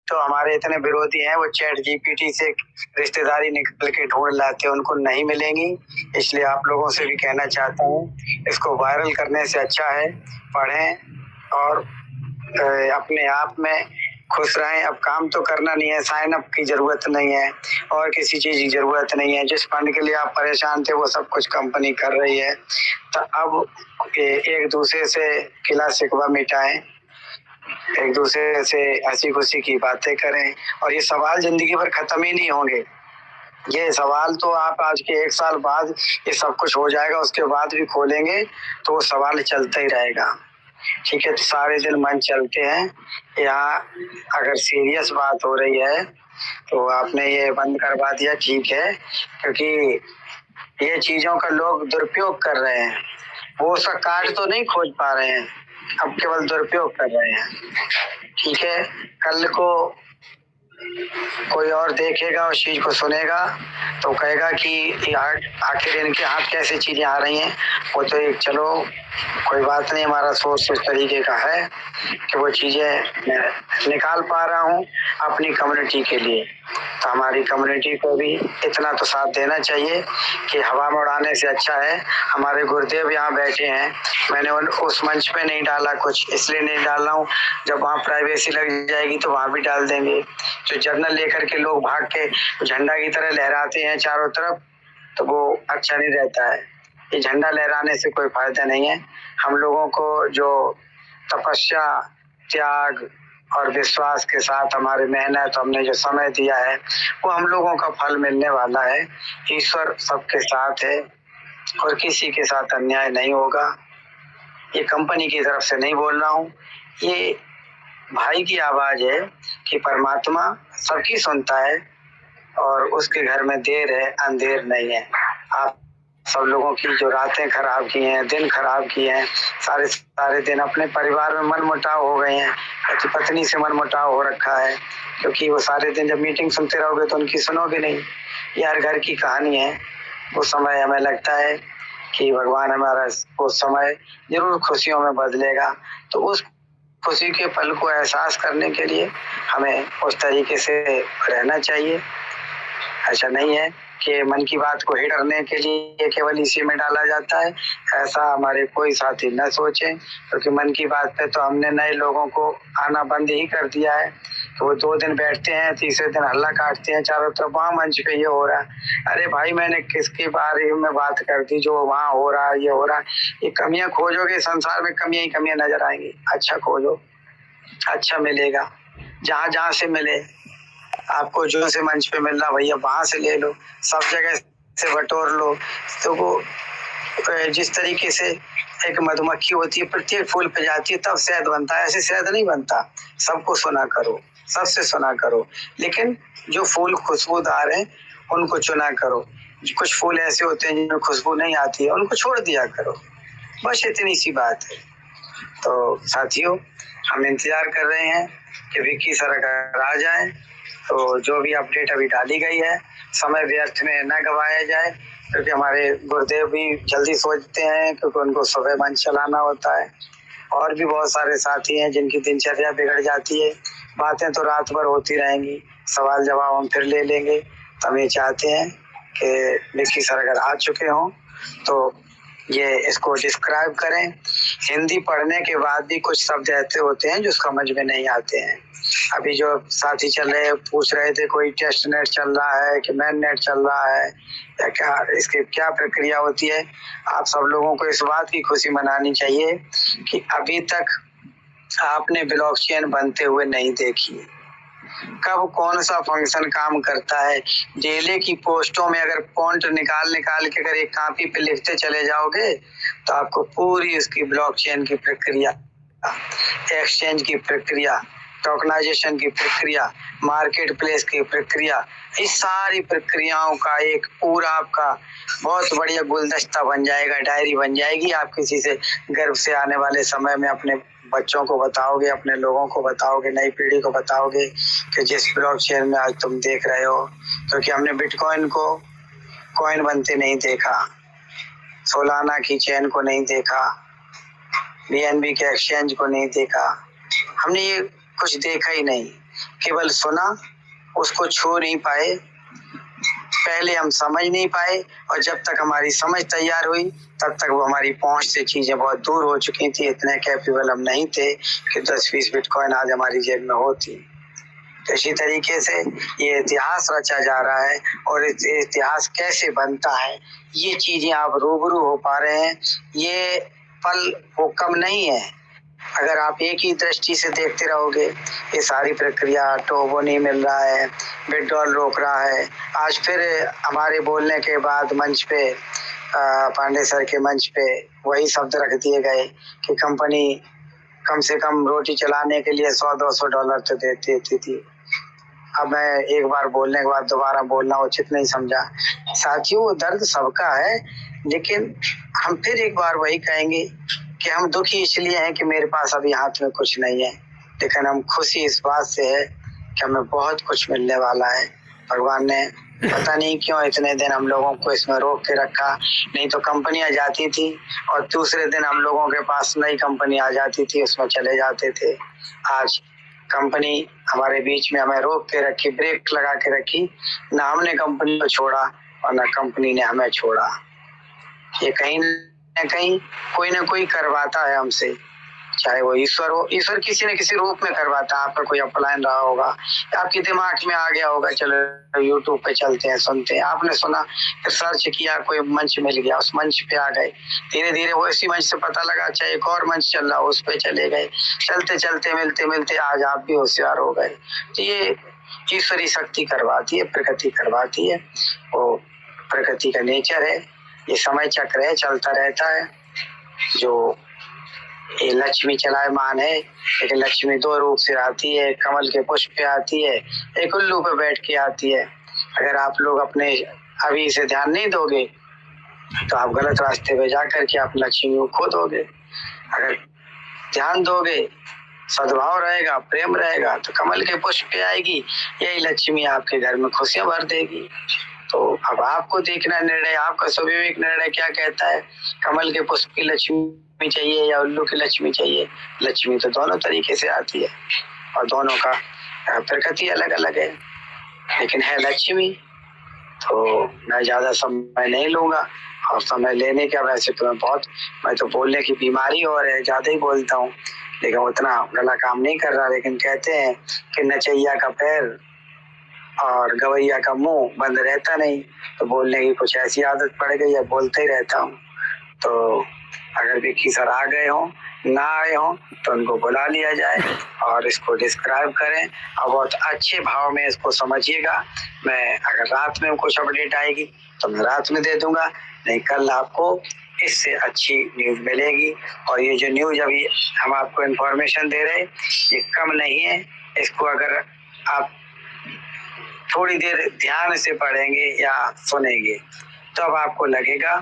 तो हमारे इतने विरोधी हैं, वो चैट जीपीटी से रिश्तेदारी निकल के ढूंढ लाते हैं, उनको नहीं मिलेंगी। इसलिए आप लोगों से भी कहना चाहता हूँ, इसको वायरल करने से अच्छा है पढ़ें और अपने आप में खुश रहें। अब काम तो करना नहीं है, साइन अप की जरूरत नहीं है और किसी चीज की जरूरत नहीं है। जिस फंड के लिए आप परेशान थे वो सब कुछ कंपनी कर रही है। तो अब एक दूसरे से गिला शिकवा मिटाएं, एक दूसरे से हंसी खुशी की बातें करें और ये सवाल जिंदगी भर खत्म ही नहीं होंगे। ये सवाल तो आप आज के 1 साल बाद ये सब कुछ हो जाएगा, उसके बाद भी खोलेंगे तो वो सवाल चलता ही रहेगा। ठीक है, तो सारे दिन मन चलते हैं। यहाँ अगर सीरियस बात हो रही है तो आपने ये बंद करवा दिया, ठीक है, क्योंकि ये चीजों का लोग दुरुपयोग कर रहे हैं। वो उसका कार्ड तो नहीं खोज पा रहे हैं, अब केवल दुरुपयोग कर रहे हैं। ठीक है, कल को कोई और देखेगा उस चीज को, सुनेगा तो कहेगा कि आखिर इनके हाथ कैसे चीजें आ रही हैं। वो तो एक चलो कोई बात नहीं, हमारा सोच इस तरीके का है कि वो चीजें मैं निकाल पा रहा हूँ अपनी कम्युनिटी के लिए। तो हमारी कम्युनिटी को भी इतना तो साथ देना चाहिए कि हवा में उड़ाने से अच्छा है। हमारे गुरुदेव यहाँ बैठे हैं, मैंने उस मंच पे नहीं डाला कुछ, इसलिए नहीं डाल रहा हूँ, जब वहाँ प्राइवेसी लग जाएगी तो वहाँ भी डाल देंगे। जो जर्नल लेकर के लोग भाग के झंडा की तरह लहराते हैं चारों तरफ, तो वो अच्छा नहीं रहता है। ये झंडा लहराने से कोई फायदा नहीं है। हम लोगों को जो तपस्या, त्याग और विश्वास के साथ हमारी मेहनत, हमने जो समय दिया है, वो हम लोगों का फल मिलने वाला है। ईश्वर सबके साथ है और किसी के साथ अन्याय नहीं होगा। ये कंपनी की तरफ से नहीं बोल रहा हूँ, ये भाई की आवाज है कि परमात्मा सबकी सुनता है और उसके घर में देर है, अंधेर नहीं है। आप सब लोगों की जो रातें खराब की हैं, दिन खराब किए हैं, सारे दिन अपने परिवार में मनमुटाव हो गए हैं, पति पत्नी से मनमुटाव हो रखा है, क्योंकि वो सारे दिन जब मीटिंग सुनते रहोगे तो उनकी सुनोगे नहीं। यार घर की कहानी है। वो समय हमें लगता है कि भगवान हमारा वो समय जरूर खुशियों में बदलेगा, तो उस खुशी के पल को एहसास करने के लिए हमें उस तरीके से रहना चाहिए। ऐसा नहीं है कि मन की बात को हिट करने के लिए केवल इसी में डाला जाता है, ऐसा हमारे कोई साथी न सोचे, क्योंकि मन की बात पे तो हमने नए लोगों को आना बंद ही कर दिया है। तो वो 2 दिन बैठते हैं, तीसरे दिन हल्ला काटते हैं चारों तरफ, वहाँ मंच पे ये हो रहा है। अरे भाई, मैंने किसके बारे में बात कर दी जो वहाँ हो रहा है, ये हो रहा है। ये कमियां खोजोगे, संसार में कमियां ही कमियां नजर आएंगी। अच्छा खोजो, अच्छा मिलेगा। जहां जहां से मिले, आपको जो से मंच पे मिल रहा भैया वहां से ले लो, सब जगह से बटोर लो। तो वो जिस तरीके से एक मधुमक्खी होती है, प्रत्येक फूल पे जाती है तब शहद बनता है, ऐसे शहद नहीं बनता। सबको सुना करो, सबसे सुना करो, लेकिन जो फूल खुशबूदार हैं उनको चुना करो। कुछ फूल ऐसे होते हैं जिनमें खुशबू नहीं आती है, उनको छोड़ दिया करो। बस इतनी सी बात है। तो साथियों, हम इंतजार कर रहे हैं कि विक्की सर अगर आ जाए तो जो भी अपडेट अभी डाली गई है, समय व्यर्थ में न गवाया जाए, क्योंकि हमारे गुरुदेव भी जल्दी सोचते हैं, क्योंकि उनको सुबह मंच चलाना होता है। और भी बहुत सारे साथी हैं जिनकी दिनचर्या बिगड़ जाती है। बातें तो रात भर होती रहेंगी, सवाल जवाब हम फिर ले लेंगे। तो हम ये चाहते हैं कि विक्की सर अगर आ चुके हों तो ये इसको डिस्क्राइब करें। हिंदी पढ़ने के बाद भी कुछ शब्द ऐसे होते हैं जो समझ में नहीं आते हैं। अभी जो साथी चल रहे पूछ रहे थे, कोई टेस्ट नेट चल रहा है कि मैन नेट चल रहा है या क्या, इसकी क्या प्रक्रिया होती है। आप सब लोगों को इस बात की खुशी मनानी चाहिए कि अभी तक आपने ब्लॉकचेन बनते हुए नहीं देखी। कब कौन सा फंक्शन काम करता है, डेली की पोस्टों में अगर फॉन्ट निकाल के अगर एक कॉपी पे लिखते चले जाओगे तो आपको पूरी उसकी ब्लॉकचेन की प्रक्रिया, एक्सचेंज की प्रक्रिया, टोकनाइजेशन की प्रक्रिया, मार्केट प्लेस की प्रक्रिया, इस सारी प्रक्रियाओं का एक पूरा आपका बहुत बढ़िया गुलदस्ता बन जाएगा, डायरी बन जाएगी। आप किसी से गर्व से आने वाले समय में अपने बच्चों को बताओगे, अपने लोगों को बताओगे, नई पीढ़ी को बताओगे कि जिस ब्लॉकचेन में आज तुम देख रहे हो, क्योंकि हमने बिटकॉइन को कॉइन बनते नहीं देखा, सोलाना की चेन को नहीं देखा, बीएनबी के एक्सचेंज को नहीं देखा, हमने ये कुछ देखा ही नहीं। केवल सुना, उसको छू नहीं पाए, पहले हम समझ नहीं पाए, और जब तक हमारी समझ तैयार हुई तब तक वो हमारी पहुंच से चीजें बहुत दूर हो चुकी थी। इतने कैपेबल हम नहीं थे कि 10-20 बिटकॉइन आज हमारी जेब में होती। तो इसी तरीके से ये इतिहास रचा जा रहा है, और इतिहास कैसे बनता है ये चीजें आप रूबरू हो पा रहे हैं। ये पल वो कम नहीं है। अगर आप एक ही दृष्टि से देखते रहोगे, ये सारी प्रक्रिया, टोबो नहीं मिल रहा है, विड्रॉल रोक रहा है। आज फिर हमारे बोलने के बाद मंच पे पांडे सर के मंच पे वही शब्द रख दिए गए कि कंपनी कम से कम रोटी चलाने के लिए $100-200 तो देती थी। अब मैं एक बार बोलने के बाद दोबारा बोलना उचित नहीं समझा। साथियों, वो दर्द सबका है, लेकिन हम फिर एक बार वही कहेंगे कि हम दुखी इसलिए हैं कि मेरे पास अभी हाथ में कुछ नहीं है, लेकिन हम खुशी इस बात से है कि हमें बहुत कुछ मिलने वाला है। भगवान ने पता नहीं क्यों इतने दिन हम लोगों को इसमें रोक के रखा, नहीं तो कंपनियां जाती थी और दूसरे दिन हम लोगों के पास नई कंपनी आ जाती थी, उसमें चले जाते थे। आज कंपनी हमारे बीच में हमें रोक के रखी, ब्रेक लगा के रखी, ना हमने कंपनी को छोड़ा और ना कंपनी ने हमें छोड़ा। ये कहीं न कहीं कोई ना कोई करवाता है हमसे, चाहे वो ईश्वर हो। ईश्वर किसी न किसी रूप में करवाता है। आपका कोई अपलाइन रहा होगा, आपके दिमाग में आ गया होगा, चलो यूट्यूब पे चलते हैं, सुनते हैं, आपने सुना, फिर सर्च किया, कोई मंच मिल गया, उस मंच पे आ गए, धीरे धीरे वो इसी मंच से पता लगा अच्छा एक और मंच चल रहा, उस पे चले गए, चलते चलते मिलते मिलते आज आप भी होशियार हो गए। तो ये ईश्वरी शक्ति करवाती है, प्रकृति करवाती है, वो प्रकृति का नेचर है। ये समय चक्र है, चलता रहता है। जो ये लक्ष्मी चलायमान है, लेकिन लक्ष्मी दो रूप से आती है, कमल के पुष्प पे आती है, एक उल्लू पे बैठ के आती है। अगर आप लोग अपने अभी से ध्यान नहीं दोगे तो आप गलत रास्ते पे जाकर के आप लक्ष्मी को खो दोगे। अगर ध्यान दोगे, सद्भाव रहेगा, प्रेम रहेगा, तो कमल के पुष्प पे आएगी, यही लक्ष्मी आपके घर में खुशियां भर देगी। तो अब आपको देखना निर्णय, आपका स्वाभाविक निर्णय क्या कहता है, कमल के पुष्प की लक्ष्मी चाहिए या उल्लू की लक्ष्मी चाहिए। लक्ष्मी तो दोनों तरीके से आती है और दोनों का प्रकृति अलग अलग है, लेकिन है लक्ष्मी। तो मैं ज्यादा समय नहीं लूंगा, और समय लेने का वैसे तो मैं तो बोलने की बीमारी और है, ज्यादा ही बोलता हूँ, लेकिन उतना गला काम नहीं कर रहा। लेकिन कहते हैं कि नचैया का पैर और गवैया का मुंह बंद रहता नहीं, तो बोलने की कुछ ऐसी आदत पड़ गई है, बोलते ही रहता हूँ। तो अगर विक्की सर आ गए हों, ना आए हों, तो उनको बुला लिया जाए और इसको डिस्क्राइब करें और बहुत अच्छे भाव में इसको समझिएगा। मैं अगर रात में कुछ अपडेट आएगी तो मैं रात में दे दूंगा, नहीं कल आपको इससे अच्छी न्यूज मिलेगी। और ये जो न्यूज अभी हम आपको इंफॉर्मेशन दे रहे, ये कम नहीं है। इसको अगर आप थोड़ी देर ध्यान से पढ़ेंगे या सुनेंगे तो अब आपको लगेगा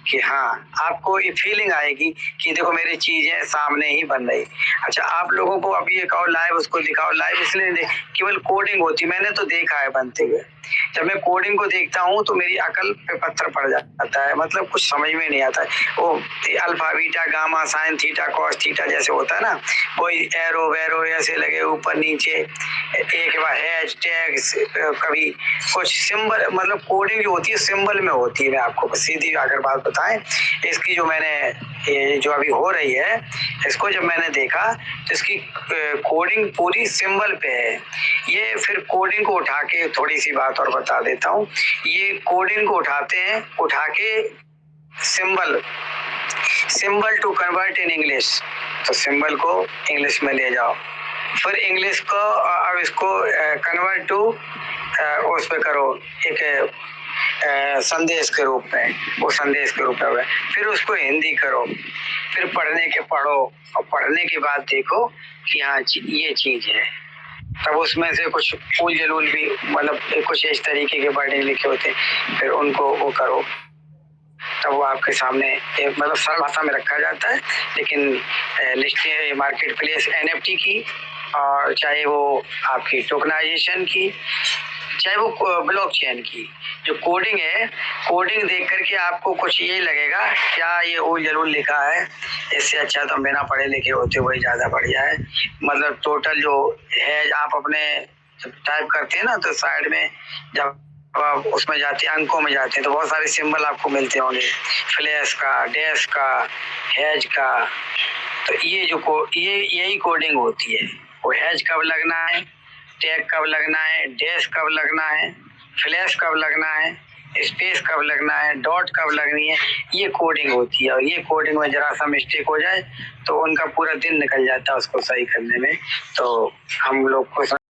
कि हाँ, आपको ये फीलिंग आएगी कि देखो मेरी चीजें सामने ही बन रही। अच्छा, आप लोगों को अभी एक और लाइव उसको दिखाओ, लाइव इसलिए केवल कोडिंग होती, मैंने तो देखा है बनते हुए। जब मैं कोडिंग को देखता हूँ तो मेरी अकल पे पत्थर पड़ जाता है, मतलब कुछ समझ में नहीं आता है। वो alpha beta gamma sine theta cos theta जैसे होता है ना, कोई एरो वेरो ऐसे लगे ऊपर नीचे, एक बार हैश टैग, कभी कुछ सिंबल, मतलब कोडिंग जो होती है सिंबल में होती है। मैं आपको सीधी अगर बात बताएं, इसकी जो मैंने ये जो अभी हो रही है, इसको जब मैंने देखा तो इसकी कोडिंग पूरी सिंबल पे है। ये फिर कोडिंग को उठा के, थोड़ी सी बात और बता देता हूँ, ये कोडिंग को उठाते हैं, उठा के symbol to convert in English, तो सिंबल को इंग्लिश में ले जाओ, फिर इंग्लिश को अब इसको कन्वर्ट टू उस पे करो, एक संदेश के रूप में, वो संदेश के रूप में, फिर उसको हिंदी करो, फिर पढ़ने के पढ़ो, और पढ़ने के बाद देखो कि हाँ ये चीज है। तब उसमें से कुछ फूल जलूल भी, मतलब कुछ इस तरीके के वर्डिंग लिखे होते हैं, फिर उनको वो करो, तब वो आपके सामने मतलब सरल भाषा में रखा जाता है। लेकिन लिस्ट मार्केट प्लेस NFT की, और चाहे वो आपकी टोकनाइजेशन की, चाहे वो ब्लॉकचेन की, जो कोडिंग है, कोडिंग देख करके आपको कुछ ये लगेगा क्या ये उल जलूल लिखा है, इससे अच्छा तो हम बिना पढ़े लिखे होते वही ज्यादा बढ़िया है। मतलब टोटल जो है, आप अपने जब टाइप करते हैं ना तो साइड में जब आप उसमें जाते हैं, अंकों में जाते हैं, तो बहुत सारे सिंबल आपको मिलते होंगे, फ्लैश का, डैश का, हैज का। तो ये यही कोडिंग होती है। वो हैज कब लगना है, टैग कब लगना है, डैश कब लगना है, फ्लैश कब लगना है, स्पेस कब लगना है, डॉट कब लगनी है, ये कोडिंग होती है। और ये कोडिंग में जरा सा मिस्टेक हो जाए तो उनका पूरा दिन निकल जाता है उसको सही करने में। तो हम लोग को